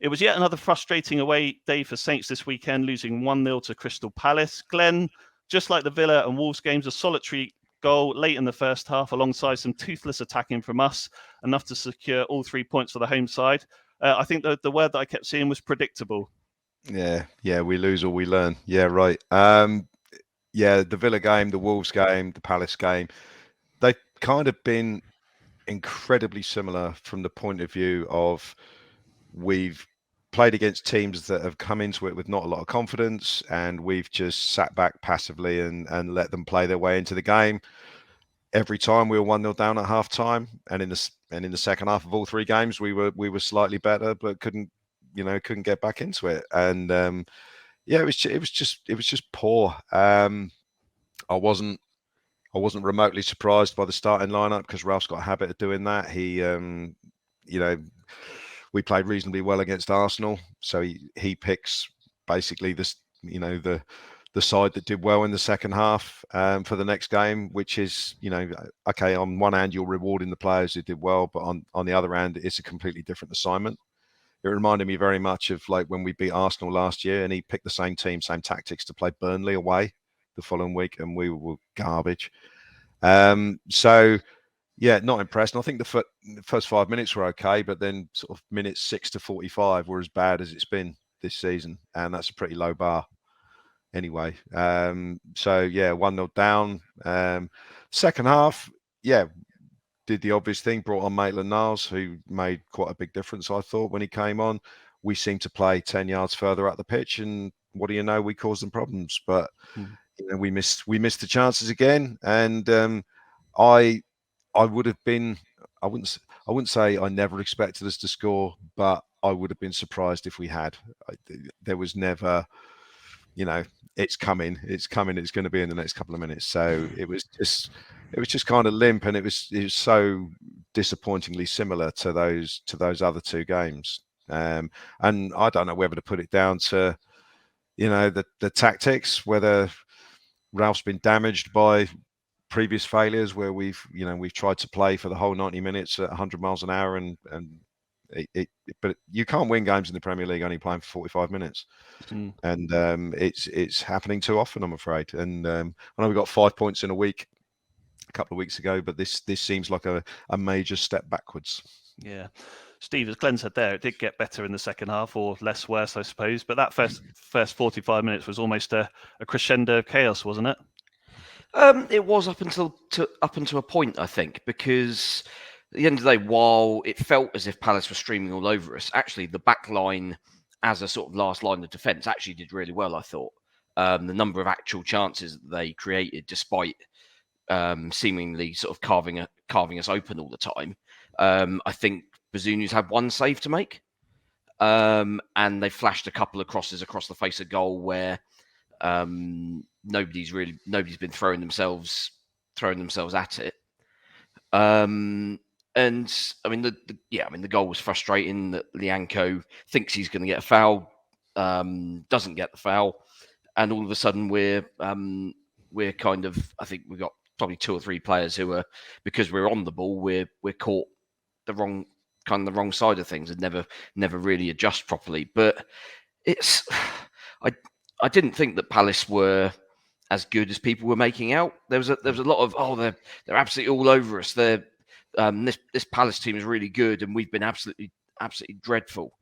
It was yet another frustrating away day for Saints this weekend, losing 1-0 to Crystal Palace. Glen, just like the Villa and Wolves games, a solitary goal late in the first half alongside some toothless attacking from us, enough to secure all 3 points for the home side. I think the word that I kept seeing was predictable. Yeah, we lose or we learn. Yeah, right. The Villa game, the Wolves game, the Palace game, they've kind of been incredibly similar from the point of view of we've played against teams that have come into it with not a lot of confidence, and we've just sat back passively and let them play their way into the game. Every time we were 1-0 down at half time, and in the second half of all 3 games we were slightly better, but couldn't get back into it. And it was just poor. I wasn't remotely surprised by the starting lineup because Ralph's got a habit of doing that. He we played reasonably well against Arsenal, so he picks basically the side that did well in the second half for the next game, which is, okay, on one hand you're rewarding the players who did well, but on the other hand it's a completely different assignment. It reminded me very much of like when we beat Arsenal last year and he picked the same team, same tactics to play Burnley away the following week, and we were garbage. Yeah, not impressed. And I think the first 5 minutes were okay, but then sort of minutes 6 to 45 were as bad as it's been this season, and that's a pretty low bar anyway. 1-0 down. Second half, did the obvious thing, brought on Maitland-Niles, who made quite a big difference, I thought, when he came on. We seemed to play 10 yards further up the pitch, and what do you know, we caused them problems. But we missed the chances again, and I would have been, I wouldn't say I never expected us to score, but I would have been surprised if we had. There was never, it's coming, it's going to be in the next couple of minutes. So it was just kind of limp, and it was so disappointingly similar to those other 2 games. And I don't know whether to put it down to, the tactics, whether Ralph's been damaged by previous failures where we've tried to play for the whole 90 minutes at 100 miles an hour, but you can't win games in the Premier League only playing for 45 minutes. And it's happening too often, I'm afraid. And I know we got 5 points in a week a couple of weeks ago, but this seems like a major step backwards. Yeah. Steve, as Glenn said there, it did get better in the second half, or less worse, I suppose. But that first 45 minutes was almost a crescendo of chaos, wasn't it? It was up until a point, I think, because at the end of the day, while it felt as if Palace were streaming all over us, actually the back line as a sort of last line of defence actually did really well, I thought. The number of actual chances that they created, despite seemingly sort of carving us open all the time. I think Bazuni's had 1 save to make, and they flashed a couple of crosses across the face of goal where nobody's been throwing themselves at it. And I mean the goal was frustrating. That Lianco thinks he's going to get a foul, doesn't get the foul, and all of a sudden we're kind of, I think we've got probably 2 or 3 players who are, because we're on the ball, we're caught the wrong side of things and never really adjust properly. But it's I didn't think that Palace were as good as people were making out. There was a lot of they're absolutely all over us. They're this Palace team is really good, and we've been absolutely dreadful.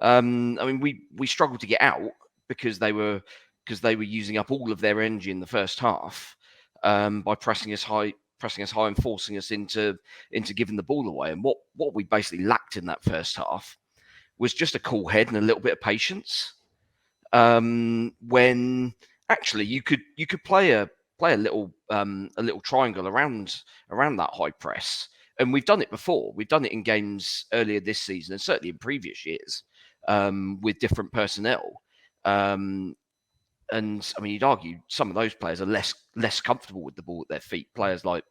I mean, we struggled to get out because they were using up all of their energy in the first half by pressing us high and forcing us into giving the ball away. And what we basically lacked in that first half was just a cool head and a little bit of patience. When actually you could play a little triangle around that high press, and we've done it before. We've done it in games earlier this season, and certainly in previous years with different personnel. And I mean, you'd argue some of those players are less comfortable with the ball at their feet. Players like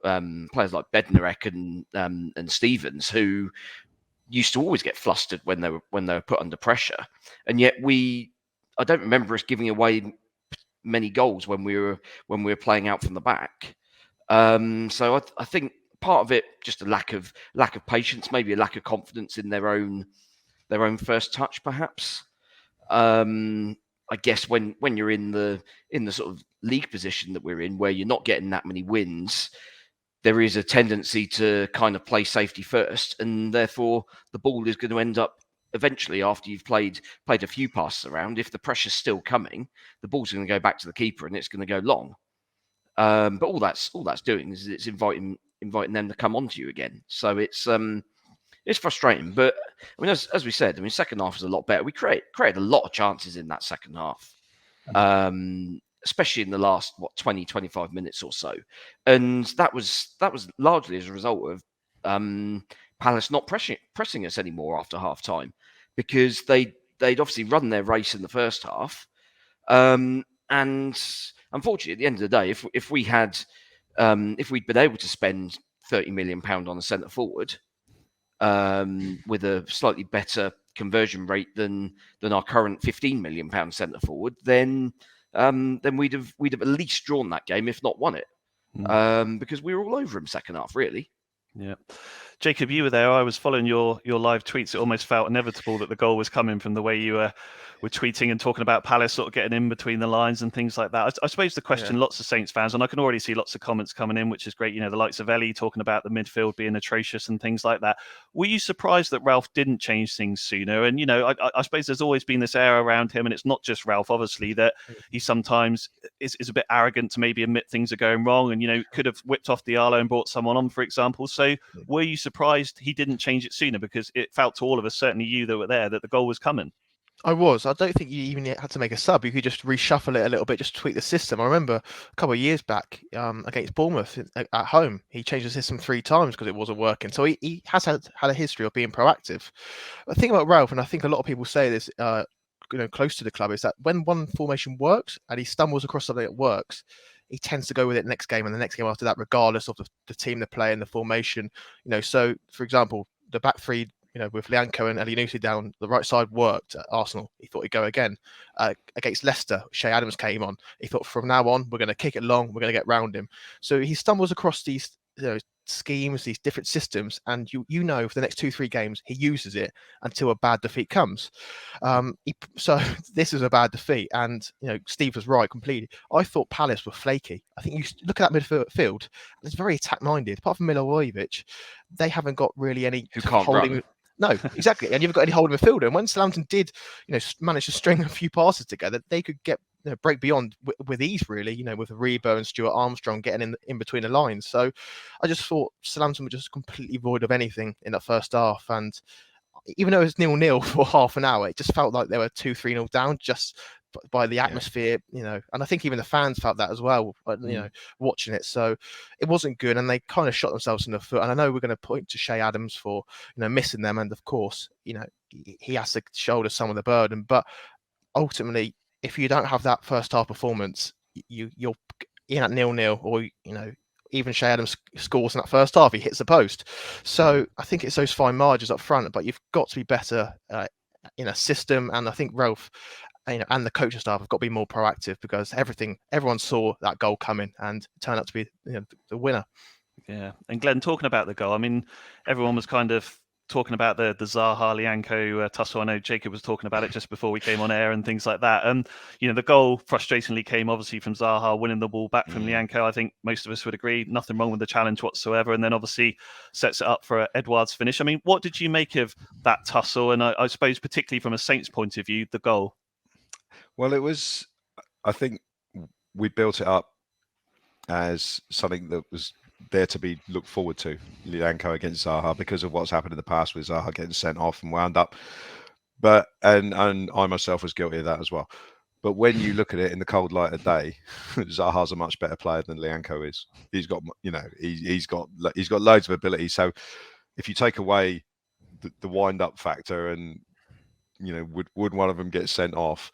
Bednarek and Stevens, who used to always get flustered when they were put under pressure, and yet I don't remember us giving away many goals when we were playing out from the back. So I think part of it just a lack of patience, maybe a lack of confidence in their own their own first touch, perhaps. I guess when you're in the sort of league position that we're in, where you're not getting that many wins, there is a tendency to kind of play safety first, and therefore the ball is going to end up eventually, after you've played a few passes around, if the pressure's still coming, the ball's going to go back to the keeper and it's going to go long. But all that's doing is it's inviting them to come onto you again. So it's frustrating. But I mean, as we said, I mean, second half was a lot better. We created a lot of chances in that second half, especially in the last 20, 25 minutes or so, and that was largely as a result of Palace not pressing us anymore after half time, because they'd obviously run their race in the first half. And unfortunately, at the end of the day, if we'd been able to spend £30 million on a centre forward with a slightly better conversion rate than our current £15 million centre forward, then we'd have at least drawn that game, if not won it, because we were all over him second half, really. Yeah. Jacob, you were there. I was following your live tweets. It almost felt inevitable that the goal was coming from the way you were tweeting and talking about Palace sort of getting in between the lines and things like that. I suppose the question, lots of Saints fans, and I can already see lots of comments coming in, which is great. You know, the likes of Ellie talking about the midfield being atrocious and things like that. Were you surprised that Ralph didn't change things sooner? And, you know, I suppose there's always been this air around him, and it's not just Ralph, obviously, that he sometimes is a bit arrogant to maybe admit things are going wrong and, you know, could have whipped off Diallo and brought someone on, for example. So were you surprised he didn't change it sooner? Because it felt to all of us, certainly you that were there, that the goal was coming. I was. I don't think you even had to make a sub. You could just reshuffle it a little bit, just tweak the system. I remember a couple of years back against Bournemouth at home, he changed the system 3 times because it wasn't working. So he has had a history of being proactive. The thing about Ralph, and I think a lot of people say this, close to the club, is that when one formation works and he stumbles across something that works, he tends to go with it next game and the next game after that, regardless of the team they play and the formation. You know, so for example, the back three, you know, with Lianco and Elianusi down the right side worked at Arsenal. He thought he'd go again. Against Leicester, Shea Adams came on. He thought from now on, we're going to kick it long. We're going to get round him. So he stumbles across these schemes, these different systems, and you know for the next 2-3 games he uses it until a bad defeat comes. So this is a bad defeat, and you know Steve was right completely. I thought Palace were flaky. I think you look at that midfield, it's very attack minded. Apart from Milojevic, they haven't got really any who can't run. No, exactly, and you've got any holding midfielder. And when Southampton did, you know, manage to string a few passes together, they could get break beyond with ease, really. You know, with Rebo and Stuart Armstrong getting in between the lines. So I just thought Southampton were just completely void of anything in that first half. And even though it was 0-0 for half an hour, it just felt like they were 2-3-0 down just by the atmosphere, you know. And I think even the fans felt that as well, you know, watching it. So it wasn't good, and they kind of shot themselves in the foot. And I know we're going to point to Shea Adams for, you know, missing them, and of course, you know, he has to shoulder some of the burden. But ultimately, if you don't have that first half performance, you're in at 0-0, or you know, even Shea Adams scores in that first half, he hits the post. So I think it's those fine margins up front, but you've got to be better in a system. And I think Ralph, you know, and the coaching staff have got to be more proactive, because everyone saw that goal coming and it turned out to be, you know, the winner. Yeah, and Glenn, talking about the goal, I mean, everyone was kind of talking about the Zaha Lianco tussle. I know Jacob was talking about it just before we came on air and things like that. And you know, the goal frustratingly came obviously from Zaha winning the ball back from Lianco. I think most of us would agree, nothing wrong with the challenge whatsoever. And then obviously sets it up for Edouard's finish. I mean, what did you make of that tussle? And I suppose particularly from a Saints point of view, the goal. Well, I think we built it up as something that was there to be looked forward to, Lianco against Zaha, because of what's happened in the past with Zaha getting sent off and wound up. But and I myself was guilty of that as well. But when you look at it in the cold light of day, Zaha's a much better player than Lianco is. He's got, you know, he's got loads of ability. So if you take away the wind up factor, and you know, would one of them get sent off?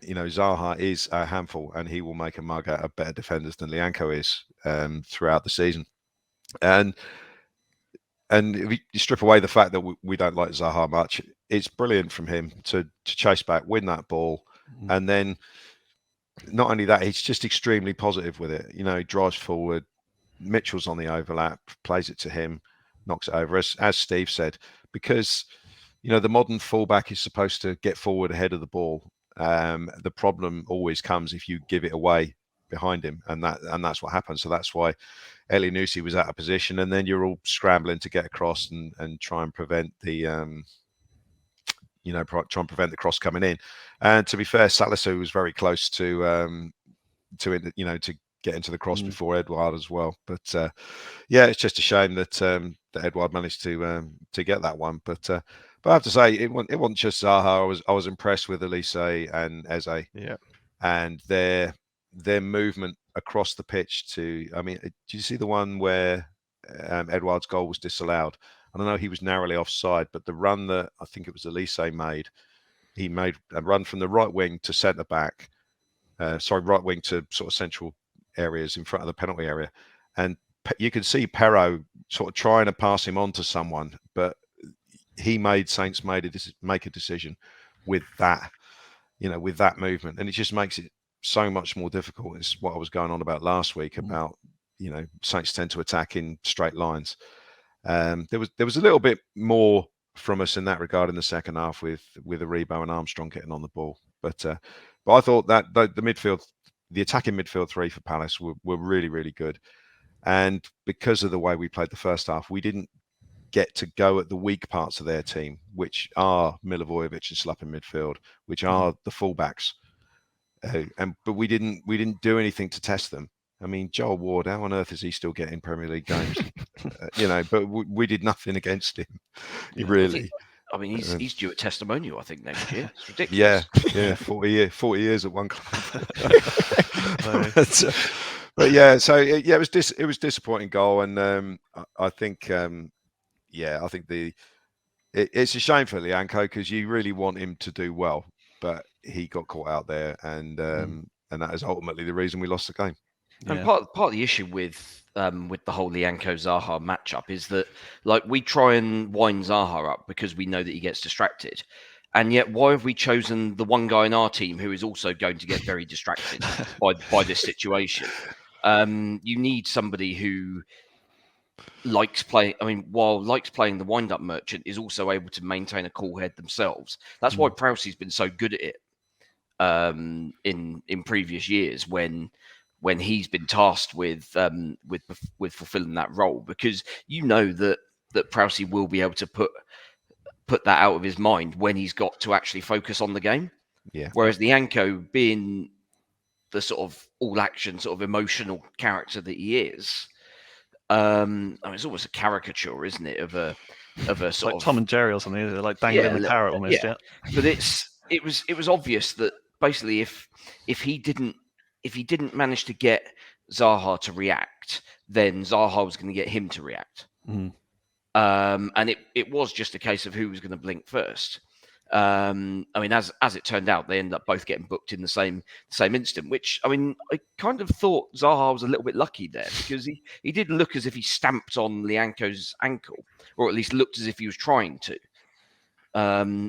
You know, Zaha is a handful, and he will make a mug out of better defenders than Lianco is throughout the season. And if you strip away the fact that we don't like Zaha much, it's brilliant from him to chase back, win that ball, and then not only that, he's just extremely positive with it. You know, he drives forward. Mitchell's on the overlap, plays it to him. knocks it over. As Steve said, because the modern fullback is supposed to get forward ahead of the ball. The problem always comes if you give it away behind him, and that's what happens. So that's why Elyounoussi was out of position, and then you're all scrambling to get across and try and prevent the prevent the cross coming in. And to be fair, Salisu was very close to get into the cross before Edouard as well. But it's just a shame that Edouard managed to get that one. But I have to say, it wasn't just Zaha. I was impressed with Elise and Eze. Yeah. And their movement across the pitch to. I mean, did you see the one where Edouard's goal was disallowed? I don't know, he was narrowly offside, but the run that I think it was Elise made, he made a run from the right wing to centre back. Right wing to sort of central areas in front of the penalty area, and you could see Perrault sort of trying to pass him on to someone, but Saints make a decision with that, with that movement, and it just makes it so much more difficult. It's what I was going on about last week about Saints tend to attack in straight lines. There was a little bit more from us in that regard in the second half with Aribo and Armstrong getting on the ball, but I thought that the attacking midfield three for Palace were really, really good. And because of the way we played the first half, we didn't get to go at the weak parts of their team, which are Milivojevic and Slup in midfield, which are the fullbacks. But we didn't do anything to test them. I mean, Joel Ward, how on earth is he still getting Premier League games? But we did nothing against him, really. I mean, he's due a testimonial, I think, next year. It's ridiculous. Yeah, 40 years at one club. But yeah, so it was disappointing goal, and I think it's a shame for Lianco because you really want him to do well, but he got caught out there, and that is ultimately the reason we lost the game. Yeah. And part of the issue with the whole Lianco Zaha matchup is that we try and wind Zaha up because we know that he gets distracted, and yet why have we chosen the one guy in our team who is also going to get very distracted by this situation? You need somebody who likes playing. I mean, while likes playing the wind-up merchant, is also able to maintain a cool head themselves. That's why Prowse's been so good at it in previous years when he's been tasked with fulfilling that role, because that Prowse will be able to put that out of his mind when he's got to actually focus on the game. Yeah. Whereas Lianco, being the sort of all-action, sort of emotional character that he is, it's almost a caricature, isn't it, of a sort like Tom and Jerry or something, isn't it? Like dangling the carrot almost. Yeah. But it was obvious that basically if he didn't manage to get Zaha to react, then Zaha was going to get him to react. Mm. And it was just a case of who was going to blink first. I mean, as it turned out, they ended up both getting booked in the same instant, which, I mean, I kind of thought Zaha was a little bit lucky there, because he did look as if he stamped on Lianco's ankle, or at least looked as if he was trying to,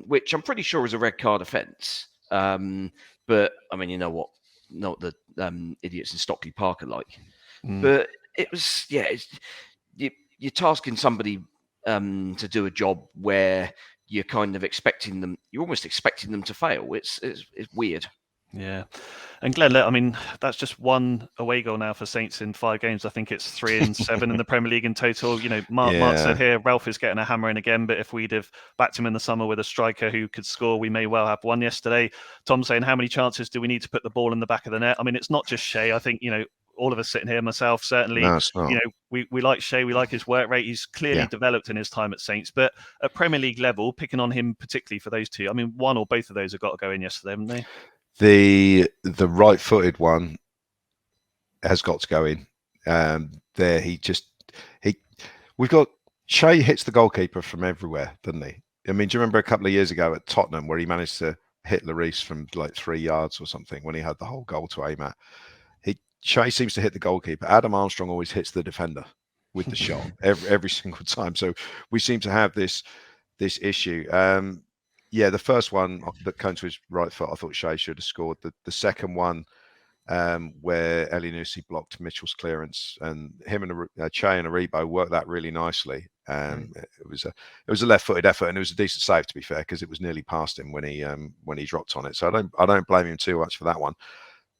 which I'm pretty sure is a red card offence. But, I mean, you know what? Not the idiots in Stockley Park are like. But it was, you're tasking somebody to do a job where you're kind of you're almost expecting them to fail. It's weird. Yeah. And Glen, I mean, that's just one away goal now for Saints in 5 games. I think it's 3 and 7 in the Premier League in total. Mark said here, Ralph is getting a hammer in again, but if we'd have backed him in the summer with a striker who could score, we may well have won yesterday. Tom saying, how many chances do we need to put the ball in the back of the net? I mean, it's not just Shea. I think, all of us sitting here, myself certainly, we like Shea, we like his work rate. He's clearly developed in his time at Saints, but at Premier League level, picking on him particularly for those two, I mean, one or both of those have got to go in yesterday, haven't they? The right-footed one has got to go in. We've got Shea hits the goalkeeper from everywhere, doesn't he? I mean, do you remember a couple of years ago at Tottenham where he managed to hit Lloris from like 3 yards or something when he had the whole goal to aim at? Shea seems to hit the goalkeeper. Adam Armstrong always hits the defender with the shot every single time. So we seem to have this issue. The first one that came to his right foot, I thought Shea should have scored. The second one, where Elyounoussi blocked Mitchell's clearance, and him and Che and Aribo worked that really nicely. It was a left-footed effort, and it was a decent save, to be fair, because it was nearly past him when he dropped on it. So I don't blame him too much for that one.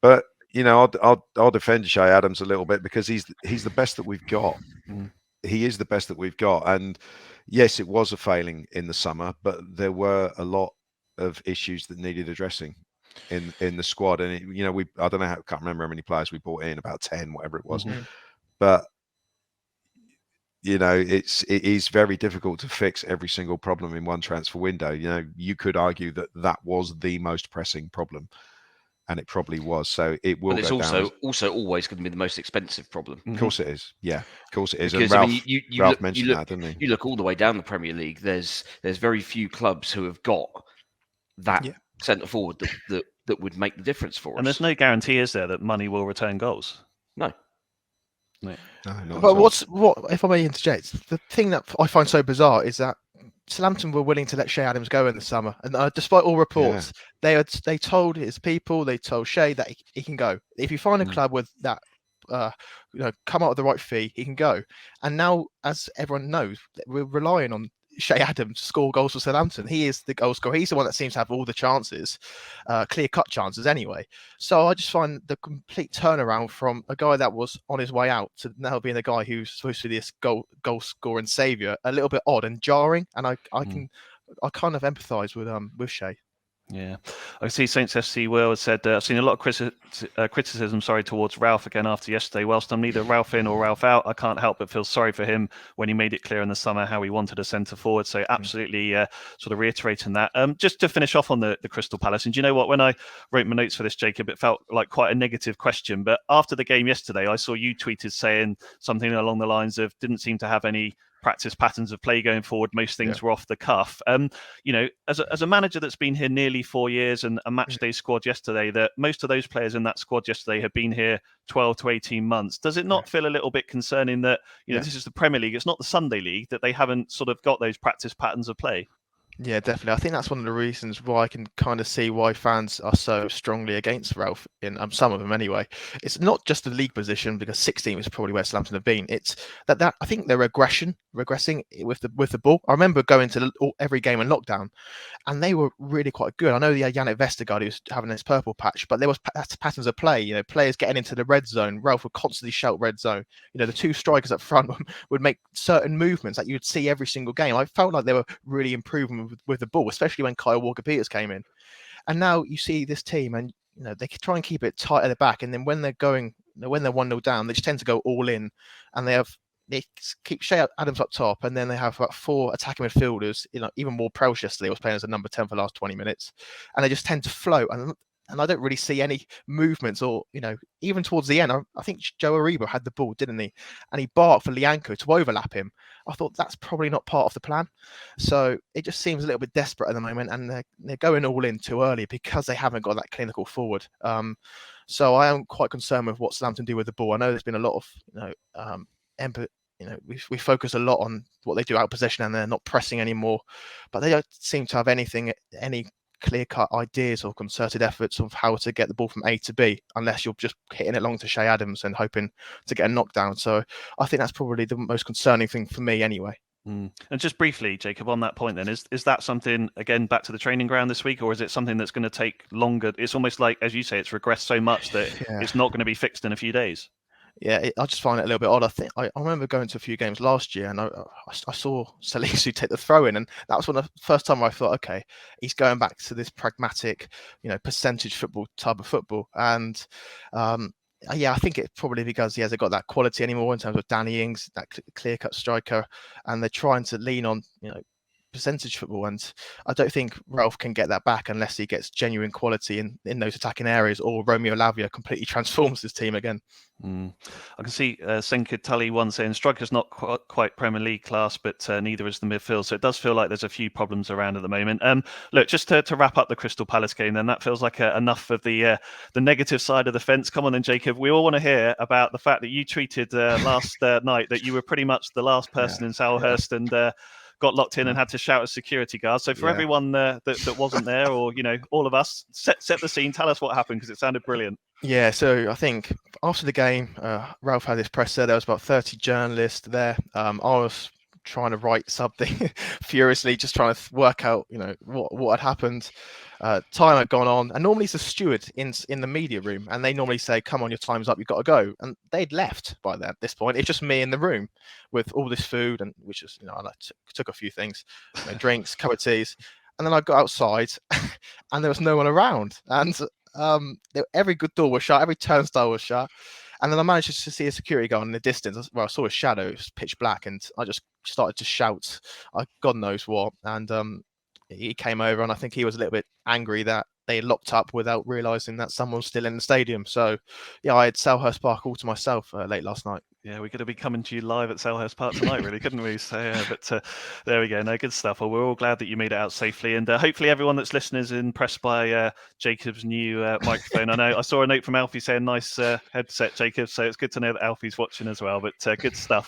But I'll defend Che Adams a little bit because he's the best that we've got. He is the best that we've got, and yes, it was a failing in the summer, but there were a lot of issues that needed addressing in the squad. And I don't know I can't remember how many players we brought in, about 10, whatever it was. But it is very difficult to fix every single problem in one transfer window. You could argue that was the most pressing problem, and it probably was. So it will. But it's also always going to be the most expensive problem. Of course it is. Yeah, of course it is. Because, and Ralph mentioned that, didn't he? You look all the way down the Premier League. There's very few clubs who have got that centre forward that would make the difference for us. And there's no guarantee, is there, that money will return goals? No. But what if I may interject? The thing that I find so bizarre is that Southampton were willing to let Che Adams go in the summer, and despite all reports, they told his people, they told Che that he can go. If you find a club with that, come out with the right fee, he can go. And now, as everyone knows, we're relying on Che Adams to score goals for Southampton. He is the goal scorer. He's the one that seems to have all the chances, clear-cut chances anyway. So I just find the complete turnaround from a guy that was on his way out to now being the guy who's supposed to be this goal scoring saviour a little bit odd and jarring. And I kind of empathise with Che. Yeah, I see SaintsFC Will has said, I've seen a lot of criticism towards Ralph again after yesterday. Whilst I'm neither Ralph in or Ralph out, I can't help but feel sorry for him when he made it clear in the summer how he wanted a centre forward. So absolutely sort of reiterating that. Just to finish off on the Crystal Palace, and do you know what, when I wrote my notes for this, Jacob, it felt like quite a negative question. But after the game yesterday, I saw you tweeted saying something along the lines of didn't seem to have any practice patterns of play going forward. Most things were off the cuff. As a manager that's been here nearly 4 years and a match day squad yesterday, that most of those players in that squad yesterday have been here 12 to 18 months. Does it not feel a little bit concerning that, this is the Premier League, it's not the Sunday League, that they haven't sort of got those practice patterns of play? Yeah, definitely. I think that's one of the reasons why I can kind of see why fans are so strongly against Ralph, in some of them anyway. It's not just the league position, because 16 is probably where Southampton have been. It's that I think they're regressing with the ball. I remember going to every game in lockdown, and they were really quite good. I know the Yannick Vestergaard who's having this purple patch, but there was patterns of play. Players getting into the red zone. Ralph would constantly shout red zone. The two strikers up front would make certain movements that you would see every single game. I felt like they were really improving with the ball, especially when Kyle Walker-Peters came in. And now you see this team, and they try and keep it tight at the back, and then when they're 1-0 down, they just tend to go all in, and they keep Che Adams up top, and then they have about 4 attacking midfielders. Even Ward-Prowse yesterday was playing as a number 10 for the last 20 minutes, and they just tend to float. And I don't really see any movements, or even towards the end, I think Joe Aribo had the ball, didn't he? And he barked for Lianco to overlap him. I thought that's probably not part of the plan. So it just seems a little bit desperate at the moment, and they're going all in too early because they haven't got that clinical forward. So I am quite concerned with what Southampton do with the ball. I know there's been a lot of we focus a lot on what they do out of possession, and they're not pressing anymore. But they don't seem to have any clear-cut ideas or concerted efforts of how to get the ball from A to B, unless you're just hitting it long to Che Adams and hoping to get a knockdown. So I think that's probably the most concerning thing for me anyway. And just briefly, Jacob, on that point then, is that something, again, back to the training ground this week, or is it something that's going to take longer? It's almost like, as you say, it's regressed so much that it's not going to be fixed in a few days. Yeah, I just find it a little bit odd. I remember going to a few games last year, and I saw Salisu take the throw in, and that was the first time I thought, okay, he's going back to this pragmatic, percentage football type of football. And I think it's probably because he hasn't got that quality anymore in terms of Danny Ings, that clear-cut striker, and they're trying to lean on percentage football, and I don't think Ralph can get that back unless he gets genuine quality in those attacking areas, or Romeo Lavia completely transforms his team again. I can see Senka Tully one saying striker's not quite Premier League class, but neither is the midfield. So it does feel like there's a few problems around at the moment. Look, just to wrap up the Crystal Palace game, then that feels like enough of the negative side of the fence. Come on then, Jacob. We all want to hear about the fact that you tweeted last night that you were pretty much the last person in Selhurst and got locked in and had to shout at security guards. So for everyone that wasn't there, or all of us, set the scene. Tell us what happened, because it sounded brilliant. Yeah, so I think after the game, Ralph had his presser. There was about 30 journalists there. I was trying to write something furiously, just trying to work out, what had happened. Time had gone on, and normally it's a steward in the media room, and they normally say, "Come on, your time's up, you've got to go." And they'd left by then. At this point, it's just me in the room with all this food, and which is, I took a few things, drinks, cup of teas, and then I got outside, and there was no one around, and every good door was shut, every turnstile was shut, and then I managed to see a security guard in the distance. Well, I saw a shadow, it was pitch black, and I just started to shout, God knows what, and he came over, and I think he was a little bit angry that they locked up without realizing that someone was still in the stadium. So yeah, I had Selhurst Park all to myself late last night. Yeah, we're going to be coming to you live at Selhurst Park tonight, really, couldn't we? So, yeah, but there we go. No, good stuff. Well, we're all glad that you made it out safely, and hopefully everyone that's listening is impressed by Jacob's new microphone. I know I saw a note from Alfie saying nice headset, Jacob. So it's good to know that Alfie's watching as well. But good stuff.